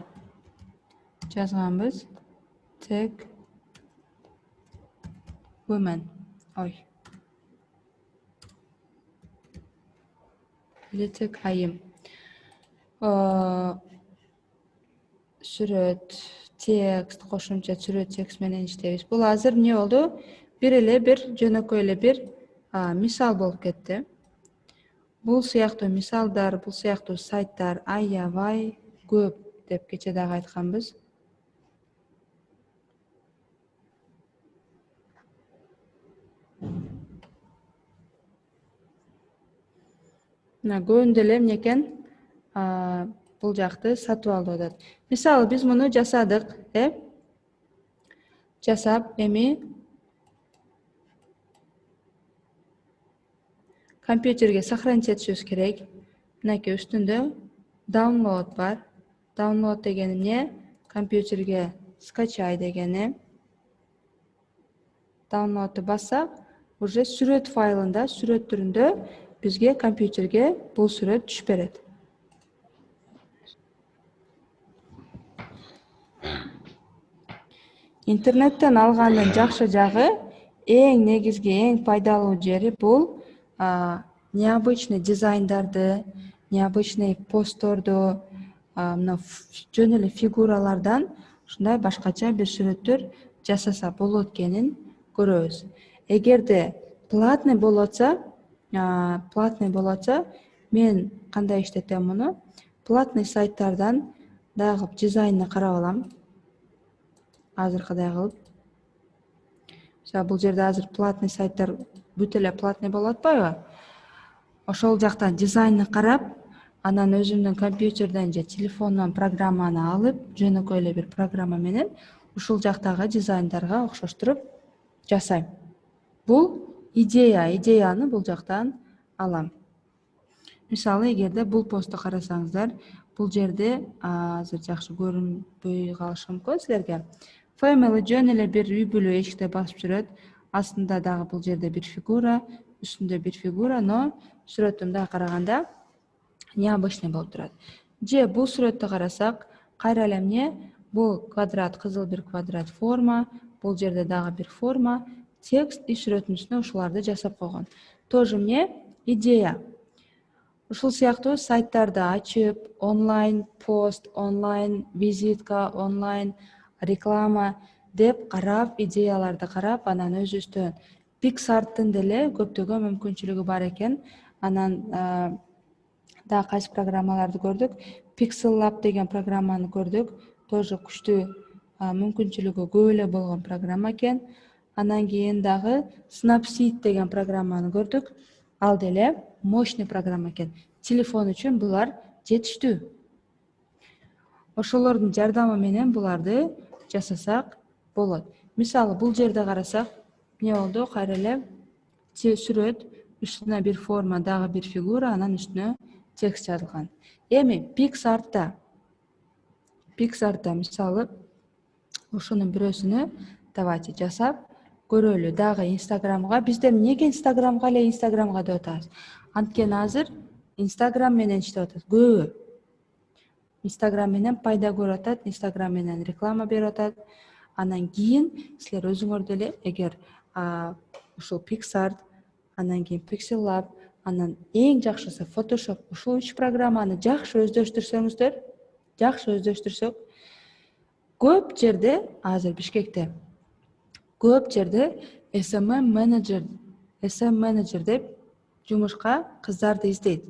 жазганбыз. Tag women. Ой. Или tag айым. Сүрөт, текст, кошумча сүрөт, текст менен иштейбиз. Бул азыр эмне болду? Бир эле бир жөнөкөй эле бир мисал болуп кетти. Бул сыяктуу мисалдар, бул сыяктуу сайттар аябай көп деп кече дагы айтканбыз. Мына көбүндө эле эмне экен, бул жакты сатып алып атат. Мисалы биз муну жасадык, жасап эми компьютерге сохранить этишибиз керек. Мынакей үстүндө download бар. Download дегени эмне? Компьютерге скачай дегени. Download'ты бассак, уже сүрөт файлында, сүрөт түрүндө бизге компьютерге бул сүрөт түшүп берет. Интернеттен алгандын жакшы жагы, эң негизги, эң пайдалуу жери бул необычный дизайндарды, необычный постторду, мына жөн эле фигуралардан ушундай башкача бир сүрөттөр жасаса болот экенин көрөбүз. Эгерде платный болотса, мен кандай иштетем муну? Платный сайттардан дагы дизайнына карап алам. Азыркыдай кылып. Мисалы бул жерде азыр платный сайттар бүт эле платный болуп атпайбы? Ошол жактан дизайнына карап, анан өзүмдүн компьютерден же телефондон программаны алып, жөнөкөй эле бир программа менен ушул жактагы дизайндарга окшоштуруп жасайм. Бул идеяны бул жактан алам. Мисалы, эгерде бул посту карасаңыздар, бул жерде азыр жакшы көрүнбөй калышы мүмкүн силерге. Family жөн эле бир үй бүлө эшикте басып жүрөт. Астында дагы бул жерде бир фигура, үстүндө бир фигура, но сүрөттү мындай караганда необычный болуп турат. Же бул сүрөттү карасак, кайра эле эмне? Бул квадрат, кызыл бир квадрат форма, бул жерде дагы бир форма, текст и сүрөттүн үстүнө ушуларды жасап койгон. Тоже эмне? Идея. Ушул сыяктуу сайттарды ачып, онлайн пост, онлайн визитка, онлайн реклама деп карап, идеяларды карап, анан өзүбүздөн PicsArt'тын деле көптөгөн мүмкүнчүлүгү бар экен. Анан дагы кайсы программаларды көрдүк? Pixel Lab деген программаны көрдүк. Тоже күчтүү мүмкүнчүлүгү көп эле болгон программа экен. Анан кийин дагы Snapseed деген программаны көрдүк. Ал деле мощный программа экен. Телефон үчүн булар жетиштүү. Ошолордун жардамы менен буларды жасасак болот. Мисалы, бул жерде карасак, эмне болду? Кайра эле сүрөт, үстүнө бир форма, дагы бир фигура, анан үстүнө текст жазылган. Эми PicsArt'та мисалы ошонун бирөөсүнө давайте жасап көрөлү. Дагы Инстаграмга, бизде эмнеге Инстаграмга деп атабыз? Анткени азыр Инстаграм менен иштеп атат көбү. Инстаграм менен пайда көрүп атат, Инстаграм менен реклама берип атат. Анан кийин силер өзүңөр деле эгер ушул PicsArt, анан кийин Pixel Lab, анан эң жакшысы Photoshop, ушул 3 программаны жакшы өздөштүрсөк, көп жерде азыр Бишкекте көп жерде SMM менеджер деп жумушка кыздарды издейт.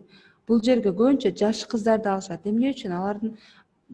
Бул жерге көбүнчө жаш кыздарды алышат. Эмне үчүн? Алардын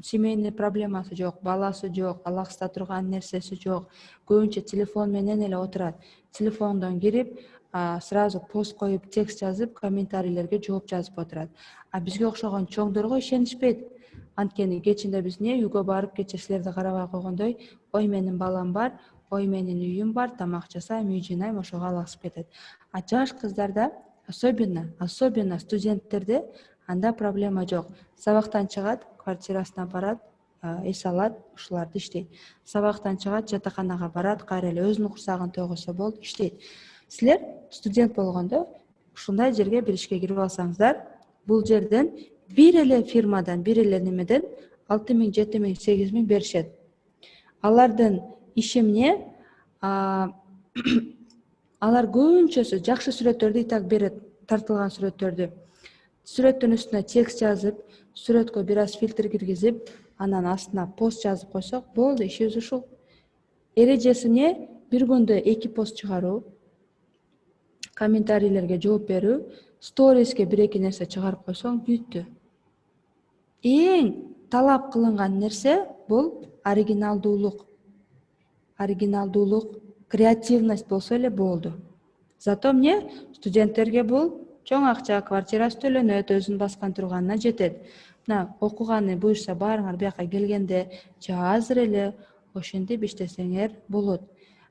семейный проблемасы жок, баласы жок, алаксыта турган нерсеси жок. Көбүнчө телефон менен эле отурат. Телефондон кирип, сразу пост коюп, текст жазып, комментарийлерге жооп жазып отурат. А бизге окшогон чоңдорго ишенишпейт. Анткени кечинде биз үйгө барып, кече силерди карабай койгондой, ой менин балам бар, ой менин үйүм бар, тамак жасайм, үй жыйнайм, ошого алаксып кетет. А жаш кыздарда, особенно студенттерде анда проблема жок. Сабактан чыгат, квартирасына барат, эс алат, ушуларды иштейт. Сабактан чыгат, жатаканага барат, кайра эле өзүнүн курсагын тойгосо болду, иштейт. Силер студент болгондо ушундай жерге бир ишке кирип алсаңыздар, бул жерден бир эле фирмадан, бир эле немеден 6000, 7000, 8000 беришет. Алардын иши эмне? Алар көбүнчөсү жакшы сүрөттөрдү и так берет, тартылган сүрөттөрдү. Сүрөттүн үстүнө текст жазып, сүрөткө бир аз фильтр киргизип, анан астына пост жазып койсок болду, ишибиз ушул. Эрежеси эмне? Бир күндө 2 пост чыгаруу, комментарийлерге жооп берүү, Stories'ke bir-эки нерсе чыгарып койсоң бүттү. Эң талап кылынган нерсе бул оригиналдуулук. Оригиналдуулук, креативность болсо эле болду. Зато эмне студенттерге бул чоң акча, квартирасы төлөнөт, өзүн баскан турганына жетет. Мына окуганы буюрса баарыңар бияка келгенде же азыр эле ошентип иштесеңер болот.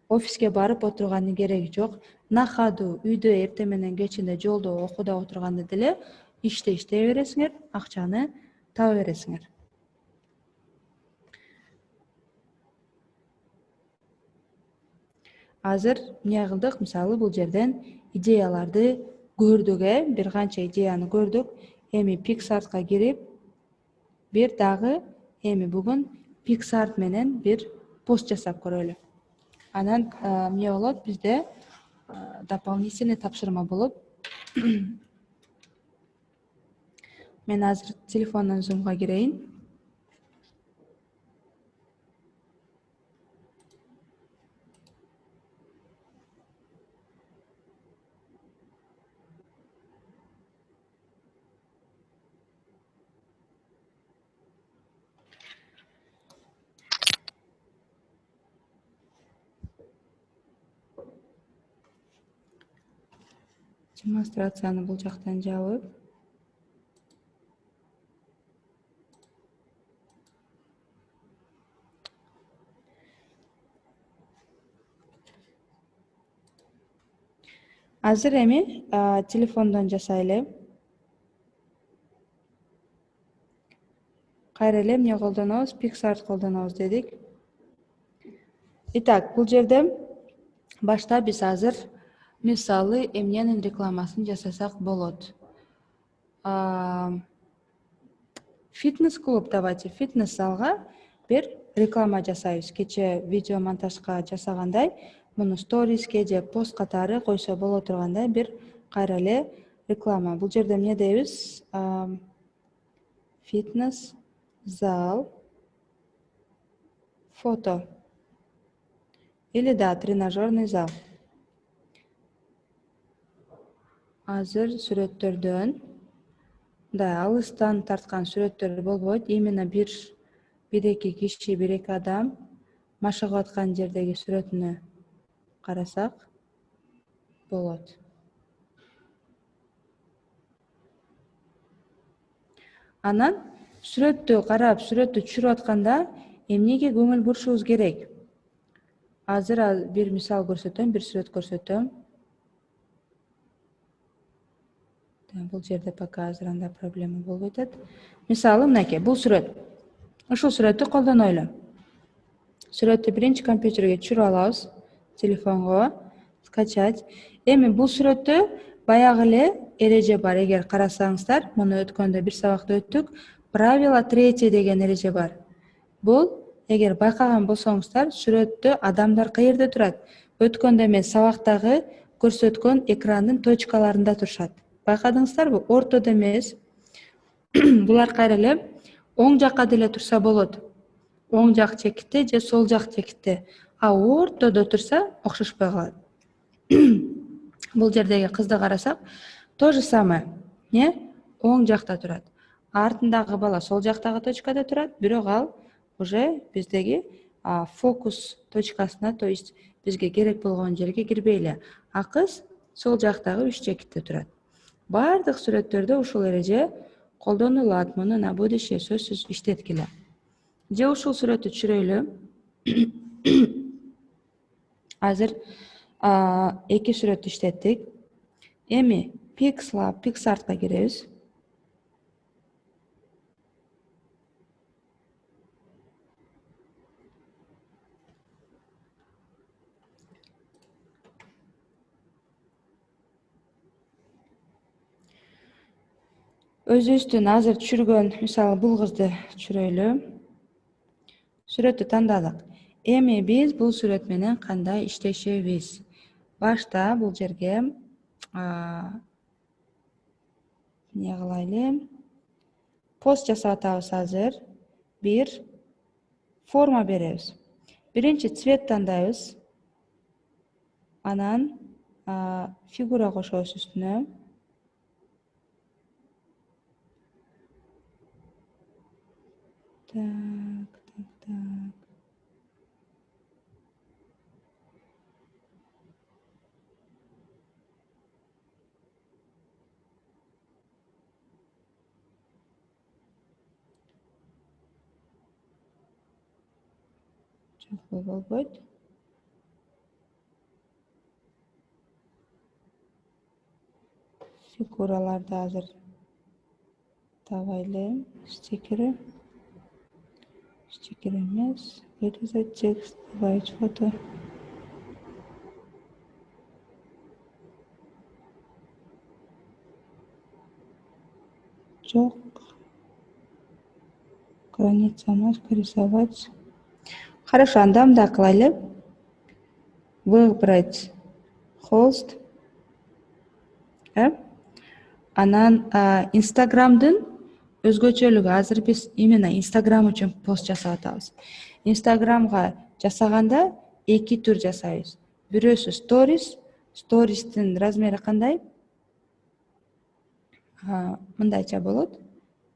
Офиске барып отурганын кереги жок. На ходу үйдө эртең менен кечинде жолдо окууда отурганда деле иштей бересиңер, акчаны таба бересиңер. Азыр эмне кылдык? Мисалы бул жерден идеяларды көрдүк, бир канча идеяны көрдүк. Эми PicsArt'ка кирип, бир дагы эми бүгүн PicsArt менен бир пост жасап көрөлү. Анан эмне болот? Бизде дополнительный тапшырма болот. Мен азыр телефондон Zoom'га кирейин. Демонстрацияны бул жактан жабып, азыр эми телефондон жасайлы. Кайра эле эмне колдонобуз? PicsArt колдонобуз дедик. Итак, бул жерде башта биз азыр мисалы эмненин рекламасын жасасак болот. Фитнес-клуб, давайте фитнес-залга бир реклама жасайбыз. Кече видео монтажга жасагандай, муну сториске же пост катары койсо боло тургандай бир кайра эле реклама. Бул жерде эмне дейбиз? Фитнес-зал, фото. Или да, тренажерный зал. Азыр сүрөттөрдөн алыстан тарткан сүрөттөр болбойт. Именно бир-эки киши, бир-эки адам машыгып аткан жердеги сүрөтүнө карасак болот. Анан сүрөттү карап, сүрөттү түшүрүп атканда эмнеге көңүл бурушубуз керек? Азыр бир мисал көрсөтөм, бир сүрөт көрсөтөм. Бул жерде пока азыр анда проблема болбойт атат. Мисалы мынакей, бул сүрөт. Ушул сүрөттү колдонойлу. Сүрөттү биринчи компьютерге түшүрүп алабыз, телефонго скачать. Эми бул сүрөттө баягы эле эреже бар. Эгер карасаңыздар, муну өткөндө бир сабакта өттүк. Правило 3 деген эреже бар. Бул эгер байкаган болсоңуздар, сүрөттө адамдар каерде турат? Өткөндө мен сабактагы көрсөткөн экрандын точкаларында турушат. Байкадыңыздарбы? Ортодо эмес. Булар кайра эле оң жакка деле турса болот. Оң жак чекитте же сол жак чекитте. Ортодо турса окшошпой калат. Бул жердеги кызды карасак, то же самое. Оң жакта турат. Артындагы бала сол жактагы точкада турат, бирок ал уже биздеги фокус точкасына, то есть бизге керек болгон жерге кирбей эле. Кыз сол жактагы үч чекитте турат. Бардык сүрөттөрдө ушул эреже колдонулат. Муну на будущее сөзсүз иштеткиле. Же ушул сүрөттү түшүрөйлү. Азыр эки сүрөттү иштеттик. Эми PicsArt'ка киребиз. Өзүбүздүн азыр түшүргөн, мисалы бул кызды түшүрөйлү. Сүрөттү тандадык. Эми биз бул сүрөт менен кандай иштешебиз? Башта бул жерге эмне кылайлы? Пост жасап атабыз азыр. Бир форма беребиз. Биринчи цвет тандайбыз. Анан фигура кошобуз үстүнө. Так. Çok болбойт. Фигураларды азыр табайлы. Стикери эмес. Вырезать текст, добавить фото. Жоқ. Граница маска рисовать. Хорошо, анда мындай кылайлы. Выбрать холст. Анан Инстаграмдын өзгөчөлүгү, азыр биз именно Инстаграм үчүн пост жасап атабыз. Инстаграмга жасаганда эки түр жасайбыз. Бирөөсү стористин размери кандай? Мындайча болот.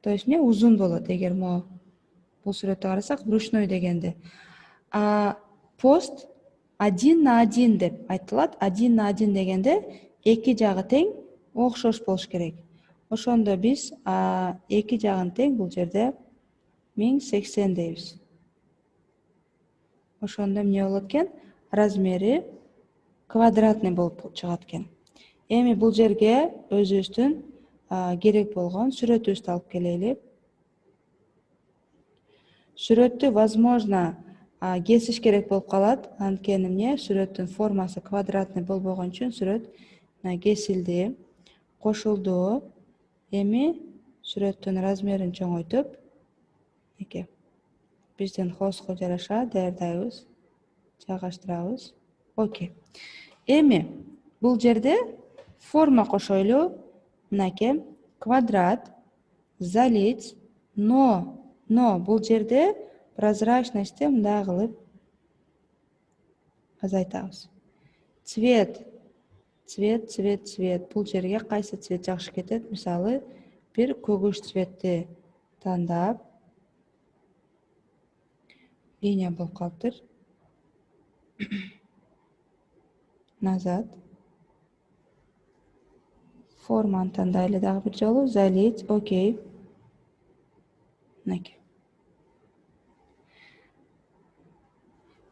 То есть узун болот, эгер бул сүрөттү карасак, ручной дегенде. Пост 1:1 деп айтылат. 1:1 дегенде эки жагы тең, окшош болуш керек. Ошондо биз эки жагын тең, бул жерде 1080 дейбиз. Ошондо эмне болот экен? Размери квадратный болуп чыгат экен. Эми бул жерге өзүбүздүн керек болгон сүрөтүбүздү алып келели. Сүрөттү, возможно, кесиш керек болуп калат. Анткени эмне? Сүрөттүн формасы квадратный болбогон үчүн сүрөт кесилди, кошулду. Эми сүрөттүн размерин чоңойтуп, биздин хостко жараша даярдайбыз, жайгаштырабыз. Окей. Эми бул жерде форма кошойлу. Мынакей, квадрат, залить, но бул жерде прозрачностьти мындай кылып азайтабыз. Цвет. Бул жерге кайсы цвет жакшы кетет? Мисалы, бир көгүш цветти тандап, линия болуп калыптыр. Назад. Форманы тандайлы дагы бир жолу. Залить. Окей. Мынакей.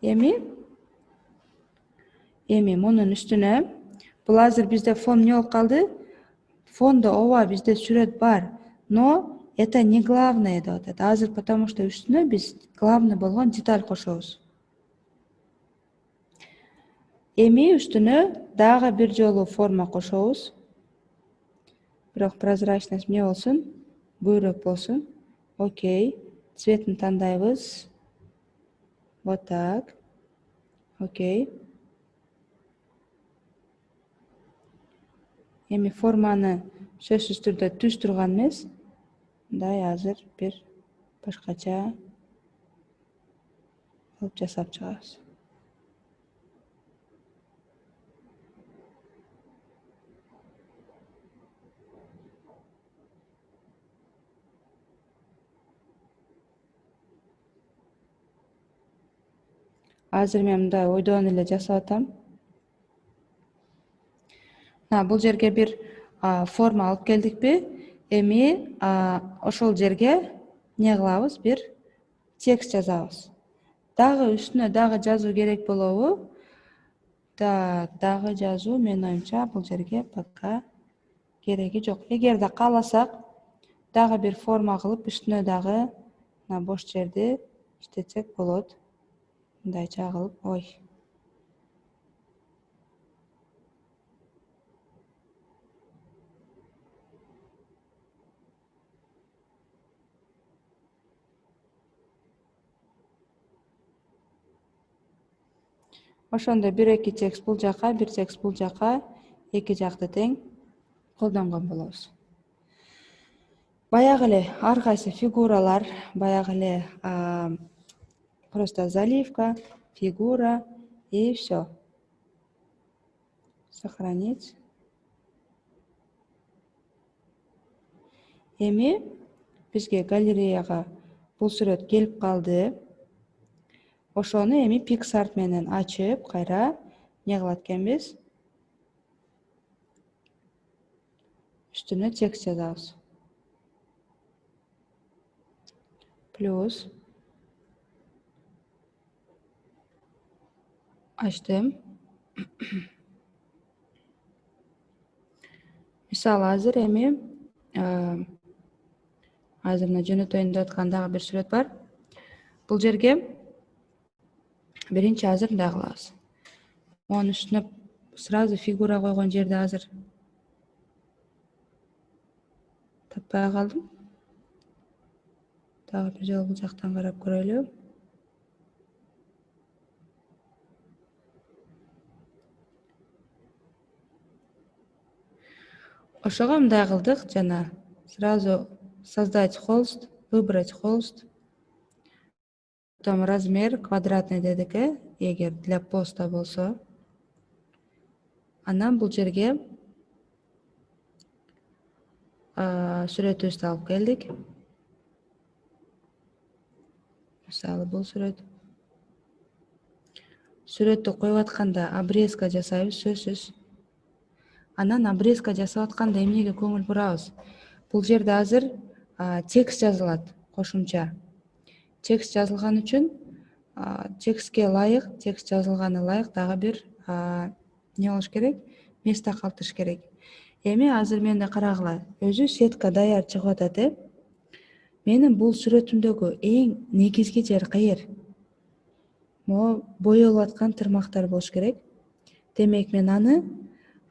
Эми мунун үстүнө, бул азыр бизде фон эмне болуп калды? Фондо ооба бизде сүрөт бар, но это не главное деп атат. Азыр потому что үстүнө биз главный болгон деталь кошобуз. Эми үстүнө дагы бир жолу форма кошобуз. Бирок прозрачность эмне болсун? Көбүрөөк болсун. Окей. Цветин тандайбыз. Вот так. Окей. Эми форманы сөзсүз түрдө түз турган эмес. Мындай азыр бир башкача кылып жасап чыгабыз. Азыр мен мындай ойдон эле жасап атам. Бул жерге бир форма алып келдикпи? Эми ошол жерге эмне кылабыз? Бир текст жазабыз. Дагы үстүнө дагы жазуу керек болобу? Дагы жазуу менин оюмча бул жерге пока кереги жок. Эгерде кааласак, дагы бир форма кылып үстүнө дагы бош жерди иштетсек болот. Мындайча кылып, Ошондо бир-эки текст бул жака, бир текст бул жака, эки жакты тең колдонгон болобуз. Баягы эле ар кайсы фигуралар, баягы эле просто заливка, фигура и все. Сохранить. Эми бизге галереяга бул сүрөт келип калды. Ошону эми PicsArt менен ачып, кайра не кылат экенбиз? Üstüne текст жазабыз. Плюс ачтым. Мисалы азыр эми азыр мына жөнөтөйүн деп аткан дагы бир сүрөт бар. Бул жерге биринчи азыр мындай кылабыз. Онун үстүнө сразу фигура койгон жерде азыр таппай калдым. Дагы бир жолу бул жактан карап көрөлү. Ошого мындай кылдык жана сразу создать холст, выбрать холст. Потом размер квадратный дедик, эгер для поста болсо. Анан бул жерге сүрөтүбүздү алып келдик. Мисалы бул сүрөт. Сүрөттү коюп атканда обрезка жасайбыз сөзсүз. Анан обрезка жасап атканда эмнеге көңүл бурабыз? Бул жерде азыр текст жазылат кошумча. Текст жазылган үчүн текстке ылайык, текст жазылганы ылайык дагы бир не болуш керек? Место калтырыш керек. Эми азыр менде карагыла, өзү сетка даяр чыгып атат. Менин бул сүрөтүмдөгү эң негизги жер кайер? Могу боелуп аткан тырмактар болуш керек. Демек мен аны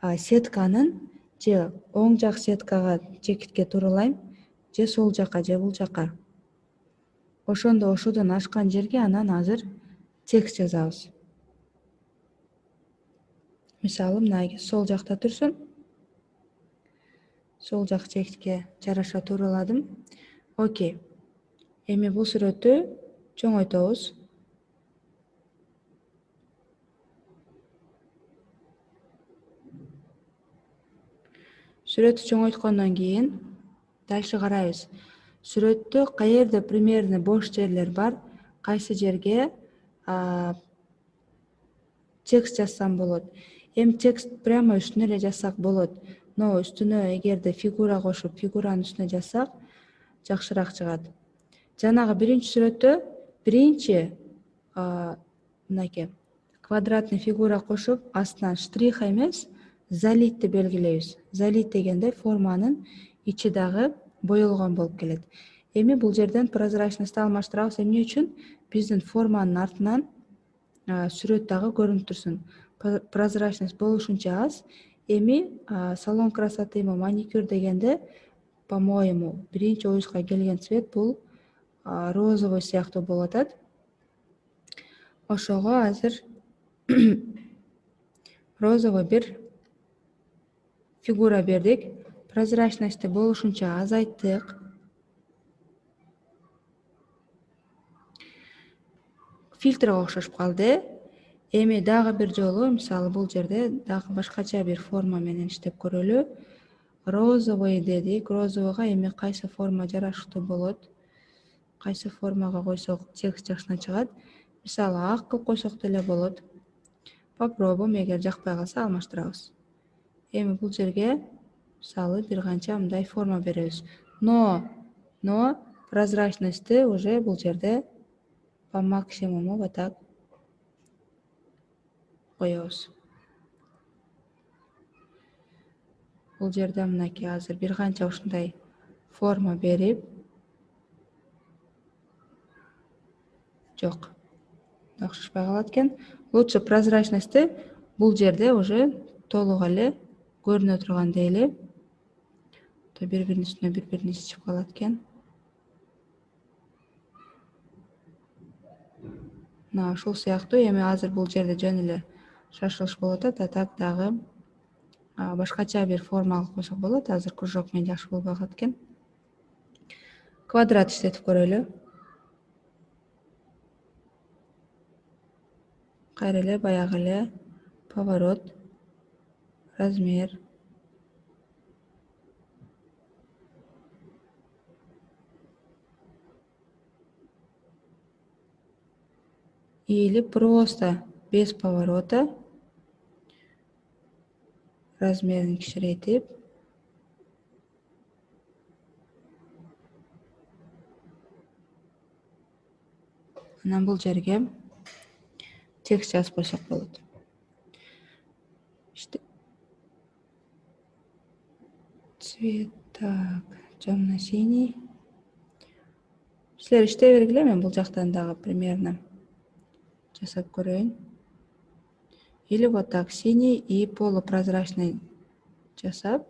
сетканын же оң жак сеткага чекитке туралайм, же сол жака, же бул жака. Ошондо ошодон ашкан жерге анан азыр текст жазабыз. Мисалы мына сол жакта турсун. Сол жак чекитке жараша тураладым. Окей. Эми бул сүрөттү чоңойтобуз. Сүрөттү чоңойткондон кийин дальше карайбыз. Сүрөттө каерде примерно бош жерлер бар, кайсы жерге текст жазсам болот. Эми текст прямо үстүнө эле жазсак болот. Но үстүнө эгерде фигура кошуп, фигуранын үстүнө жазсак жакшыраак чыгат. Жанагы биринчи сүрөттө биринчи мынакей квадратный фигура кошуп, астынан штриха эмес, залитти белгилейбиз. Залит дегенде форманын ичи дагы боелгон болуп келет. Эми бул жерден прозрачностьту алмаштырабыз. Эмне үчүн? Биздин форманын артынан сүрөт дагы көрүнүп турсун. Прозрачность болушунча аз. Эми салон красоты, маникюр дегенде, по-моему, биринчи оюзга келген цвет бул розовый сыяктуу болуп атат. Ошого азыр розовый бир фигура бердик. Прозрачностьты болушунча азайттык. Фильтрге окшошуп калды. Эми дагы бир жолу, мисалы бул жерде дагы башкача бир форма менен иштеп көрөлү. Розовый дедик. Розовыйга эми кайсы форма жарашыктуу болот? Кайсы формага койсок текст жакшына чыгат? Мисалы ак кылып койсок деле болот. Попробуем, эгер жакпай калса алмаштырабыз. Эми бул жерге мисалы бир канча мындай форма беребиз. Но прозрачностьты уже бул жерде по максимуму вот так коебуз. Бул жерде мынакей азыр бир канча ушундай форма берип, жок, окшошпой калат экен. Лучше прозрачностьты бул жерде уже толук эле көрүнө турган дейли. Бири-биринин үстүнө бири-бирин чыгып калат экен. Мына ушул сыяктуу. Эми азыр бул жерде жөн эле шашылыш болуп атат. А так дагы башкача бир форма алып койсок болот. Азыр кружок менен жакшы болбой калат экен. Квадрат иштетип көрөлү. Кайра эле баягы эле поворот, размер. или просто без поворота размерін кішірейтіп анан бұл жерге текст жазып қойсақ болады. Цвет, так, темно-синий. Сілер іштей бергіле, мен бұл жақтан дағы примерно жасап көрейін. Или вот так, синий и полупрозрачный жасап.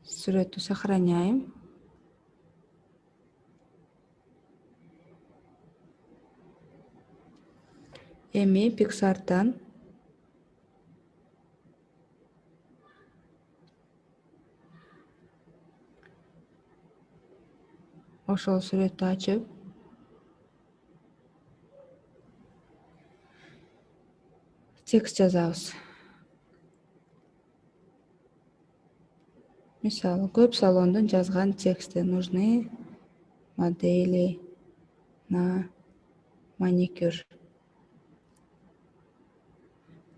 Суретті сохраняем. Эми Pixar'тан ошол суретти ачып текст жазабыз. Мисалы, көп салондун жазган тексти нужны модели на маникюр.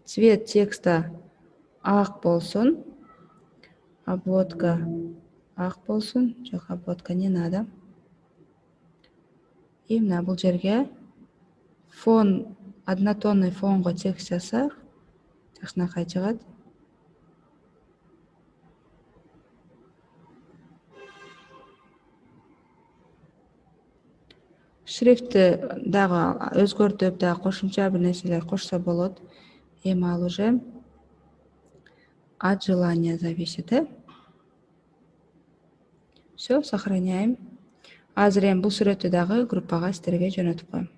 Цвет текста ак болсун, обводка ак болсун, жок, обводка не надо. И мына бул жерге фон, однотонный фонго текст жазсак, жакшынакай чыгат. Шрифтти дагы өзгөртүп, дагы кошумча бир нерселер кошсо болот. Эми ал уже от желания зависит, Все, сохраняем. Азыр эми бул сүрөттү дагы группага силерге жөнөтүп коем.